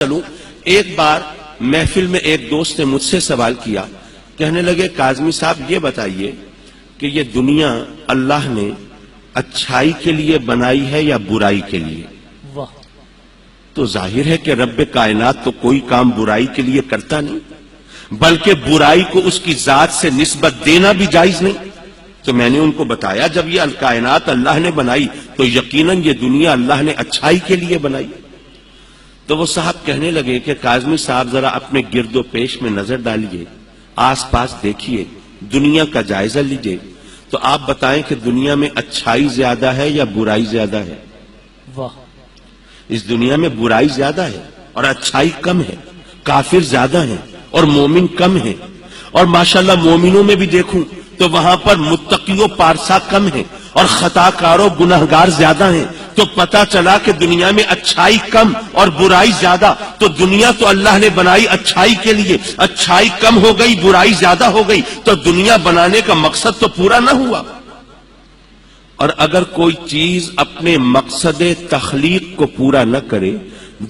چلوں ایک بار محفل میں ایک دوست نے مجھ سے سوال کیا، کہنے لگے کاظمی صاحب یہ بتائیے کہ یہ دنیا اللہ نے اچھائی کے لیے بنائی ہے یا برائی کے لیے؟ واہ، تو ظاہر ہے کہ رب کائنات تو کوئی کام برائی کے لیے کرتا نہیں، بلکہ برائی کو اس کی ذات سے نسبت دینا بھی جائز نہیں۔ تو میں نے ان کو بتایا جب یہ کائنات اللہ نے بنائی تو یقیناً یہ دنیا اللہ نے اچھائی کے لیے بنائی۔ تو وہ صاحب کہنے لگے کہ کاظمی صاحب ذرا اپنے گرد و پیش میں نظر ڈالیے، آس پاس دیکھیے، دنیا کا جائزہ لیجیے، تو آپ بتائیں کہ دنیا میں اچھائی زیادہ ہے یا برائی زیادہ ہے؟ واہ، اس دنیا میں برائی زیادہ ہے اور اچھائی کم ہے، کافر زیادہ ہیں اور مومن کم ہیں، اور ماشاءاللہ مومنوں میں بھی دیکھوں تو وہاں پر متقی و پارسا کم ہیں اور خطا کار و گناہگار زیادہ ہیں۔ تو پتا چلا کہ دنیا میں اچھائی کم اور برائی زیادہ، تو دنیا تو اللہ نے بنائی اچھائی کے لیے، اچھائی کم ہو گئی برائی زیادہ ہو گئی، تو دنیا بنانے کا مقصد تو پورا نہ ہوا۔ اور اگر کوئی چیز اپنے مقصد تخلیق کو پورا نہ کرے،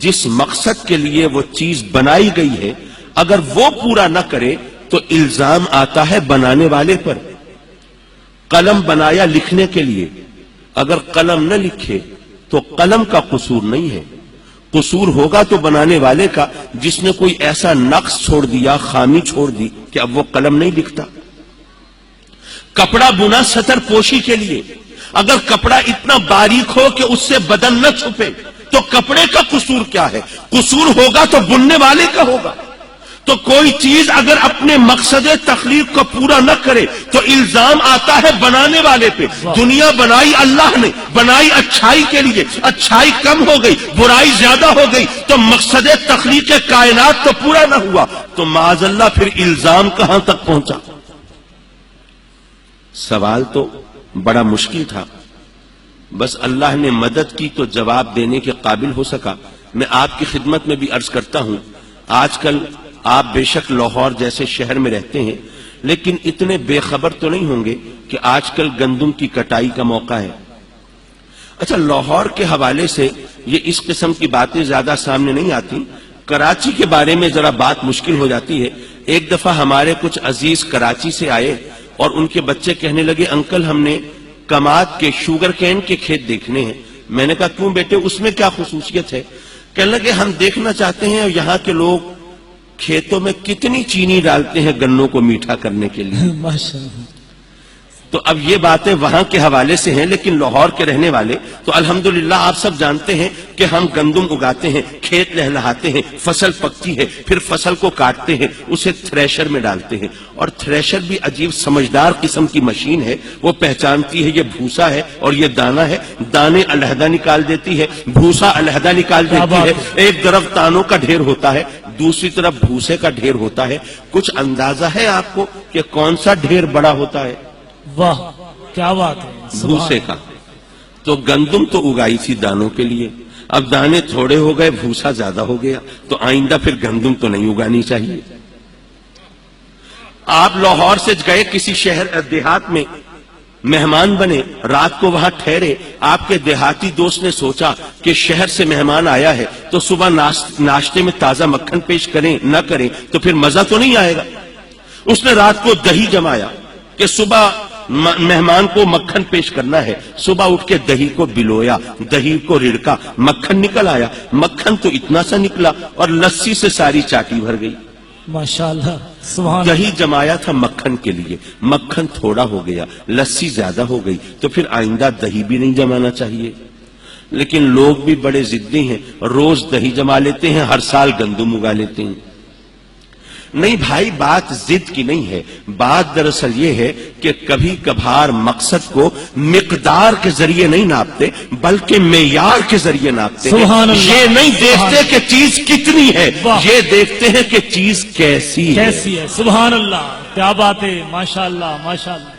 جس مقصد کے لیے وہ چیز بنائی گئی ہے، اگر وہ پورا نہ کرے تو الزام آتا ہے بنانے والے پر۔ قلم بنایا لکھنے کے لیے، اگر قلم نہ لکھے تو قلم کا قصور نہیں ہے، قصور ہوگا تو بنانے والے کا، جس نے کوئی ایسا نقص چھوڑ دیا، خامی چھوڑ دی کہ اب وہ قلم نہیں لکھتا۔ کپڑا بنا سطر پوشی کے لیے، اگر کپڑا اتنا باریک ہو کہ اس سے بدن نہ چھپے تو کپڑے کا قصور کیا ہے؟ قصور ہوگا تو بننے والے کا ہوگا۔ تو کوئی چیز اگر اپنے مقصد تخلیق کو پورا نہ کرے تو الزام آتا ہے بنانے والے پہ۔ دنیا بنائی اللہ نے، بنائی اچھائی کے لیے، اچھائی کم ہو گئی، برائی زیادہ ہو گئی، تو مقصد تخلیق کائنات تو پورا نہ ہوا، تو معاذ اللہ پھر الزام کہاں تک پہنچا؟ سوال تو بڑا مشکل تھا، بس اللہ نے مدد کی تو جواب دینے کے قابل ہو سکا۔ میں آپ کی خدمت میں بھی عرض کرتا ہوں، آج کل آپ بے شک لاہور جیسے شہر میں رہتے ہیں، لیکن اتنے بے خبر تو نہیں ہوں گے کہ آج کل گندم کی کٹائی کا موقع ہے۔ اچھا، لاہور کے حوالے سے یہ اس قسم کی باتیں زیادہ سامنے نہیں آتی، کراچی کے بارے میں ذرا بات مشکل ہو جاتی ہے۔ ایک دفعہ ہمارے کچھ عزیز کراچی سے آئے اور ان کے بچے کہنے لگے انکل ہم نے کماد کے شوگر کین کے کھیت دیکھنے ہیں۔ میں نے کہا کیوں بیٹے، اس میں کیا خصوصیت ہے؟ کہنے لگے ہم دیکھنا چاہتے ہیں یہاں کے لوگ کھیتوں میں کتنی چینی ڈالتے ہیں گنوں کو میٹھا کرنے کے لیے۔ ماشاءاللہ۔ تو اب یہ باتیں وہاں کے حوالے سے ہیں، لیکن لاہور کے رہنے والے تو الحمدللہ آپ سب جانتے ہیں کہ ہم گندم اگاتے ہیں، کھیت لہلہاتے ہیں، فصل پکتی ہے، پھر فصل کو کاٹتے ہیں، اسے تھریشر میں ڈالتے ہیں، اور تھریشر بھی عجیب سمجھدار قسم کی مشین ہے، وہ پہچانتی ہے یہ بھوسا ہے اور یہ دانا ہے، دانے علیحدہ نکال دیتی ہے، بھوسا علیحدہ نکال دیتی ہے۔ ایک طرف دانوں کا ڈھیر ہوتا ہے، دوسری طرف بھوسے کا ڈھیر ہوتا ہے۔ کچھ اندازہ ہے آپ کو کہ کون سا ڈھیر بڑا ہوتا ہے؟ واہ، کیا بات ہے، بھوسے کا۔ تو گندم تو اگائی تھی دانوں کے لیے، اب دانے تھوڑے ہو گئے، بھوسا زیادہ ہو گیا، تو آئندہ پھر گندم تو نہیں اگانی چاہیے۔ آپ لاہور سے گئے کسی شہر دیہات میں، مہمان بنے، رات کو وہاں ٹھہرے، آپ کے دیہاتی دوست نے سوچا کہ شہر سے مہمان آیا ہے تو صبح ناشتے میں تازہ مکھن پیش کریں نہ کریں تو پھر مزہ تو نہیں آئے گا۔ اس نے رات کو دہی جمایا کہ صبح مہمان کو مکھن پیش کرنا ہے، صبح اٹھ کے دہی کو بلویا، دہی کو رڑکا، مکھن نکل آیا، مکھن تو اتنا سا نکلا اور لسی سے ساری چاٹی بھر گئی۔ ماشاءاللہ، سبحان دہی جمایا تھا مکھن کے لیے، مکھن تھوڑا ہو گیا، لسی زیادہ ہو گئی، تو پھر آئندہ دہی بھی نہیں جمانا چاہیے۔ لیکن لوگ بھی بڑے ضدی ہیں، روز دہی جما لیتے ہیں، ہر سال گندم اگا لیتے ہیں۔ نہیں بھائی، بات ضد کی نہیں ہے، بات دراصل یہ ہے کہ کبھی کبھار مقصد کو مقدار کے ذریعے نہیں ناپتے بلکہ معیار کے ذریعے ناپتے ہیں۔ سبحان اللہ۔ یہ نہیں دیکھتے کہ چیز کتنی ہے، یہ دیکھتے ہیں کہ چیز کیسی ہے۔ کیسی ہے، سبحان اللہ، کیا بات ہے، ماشاءاللہ ماشاءاللہ۔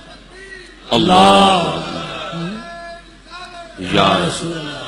اللہ یا رسول اللہ۔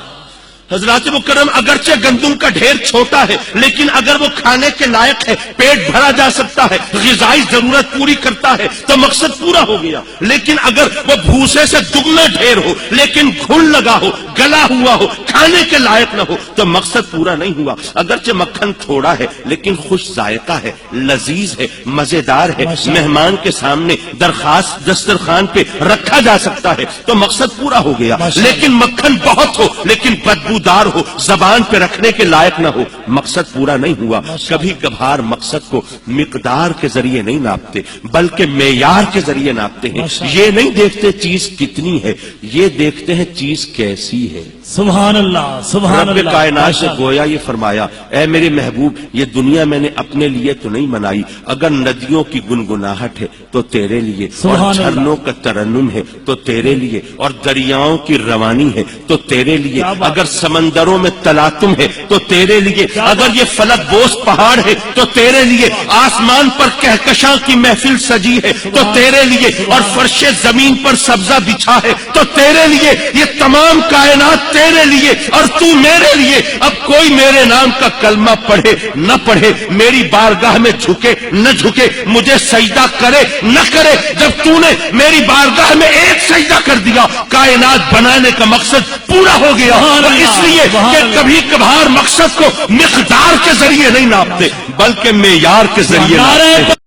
حضرات مکرم اگرچہ گندم کا ڈھیر چھوٹا ہے لیکن اگر وہ کھانے کے لائق ہے، پیٹ بھرا جا سکتا ہے، غذائی ضرورت پوری کرتا ہے تو مقصد پورا ہو گیا. لیکن اگر وہ بھوسے سے دگنا ڈھیر ہو لیکن گھن لگا ہو، گلا ہوا ہو، کھانے کے لائق نہ ہو تو مقصد پورا نہیں ہوا. اگرچہ مکھن تھوڑا ہے لیکن خوش ذائقہ ہے، لذیذ ہے، مزیدار ہے، مہمان کے سامنے درخواست دسترخوان پہ رکھا جا سکتا ہے تو مقصد پورا ہو گیا. لیکن مکھن بہت ہو لیکن بدبودار ہو، زبان پہ رکھنے کے لائق نہ ہو، مقصد پورا نہیں ہوا. کبھی کبھار مقصد کو مقدار کے ذریعے نہیں ناپتے بلکہ معیار کے ذریعے ناپتے ہیں. یہ نہیں دیکھتے چیز کتنی ہے، یہ دیکھتے ہیں چیز کیسی ہے. سبحان اللہ سبحان رب اللہ. کائنات سے گویا یہ فرمایا، اے میرے محبوب یہ دنیا میں نے اپنے لیے تو نہیں بنائی، اگر ندیوں کی گنگناہٹ ہے تو تیرے لیے، اور جھرنوں کا ترنم ہے تو تیرے لیے، اور دریاؤں کی روانی ہے تو تیرے لیے، اگر سمندروں میں تلاطم ہے تو تیرے لیے، اگر یہ فلک بوس پہاڑ ہے تو تیرے لیے، آسمان پر کہکشاں کی محفل سجی ہے تو تیرے لیے، اور فرش زمین پر سبزہ بچھا ہے تو تیرے لیے. یہ تمام کائنات تیرے لیے اور تو میرے لیے. اب کوئی میرے نام کا کلمہ پڑھے نہ پڑھے، میری بارگاہ میں جھکے نہ جھکے، مجھے سجدہ کرے نہ کرے، جب تو نے میری بارگاہ میں ایک سجدہ کر دیا کائنات بنانے کا مقصد پورا ہو گیا. اور اس لیے کہ کبھی کبھار مقصد کو مقدار کے ذریعے نہیں ناپتے بلکہ معیار کے ذریعے ناپتے.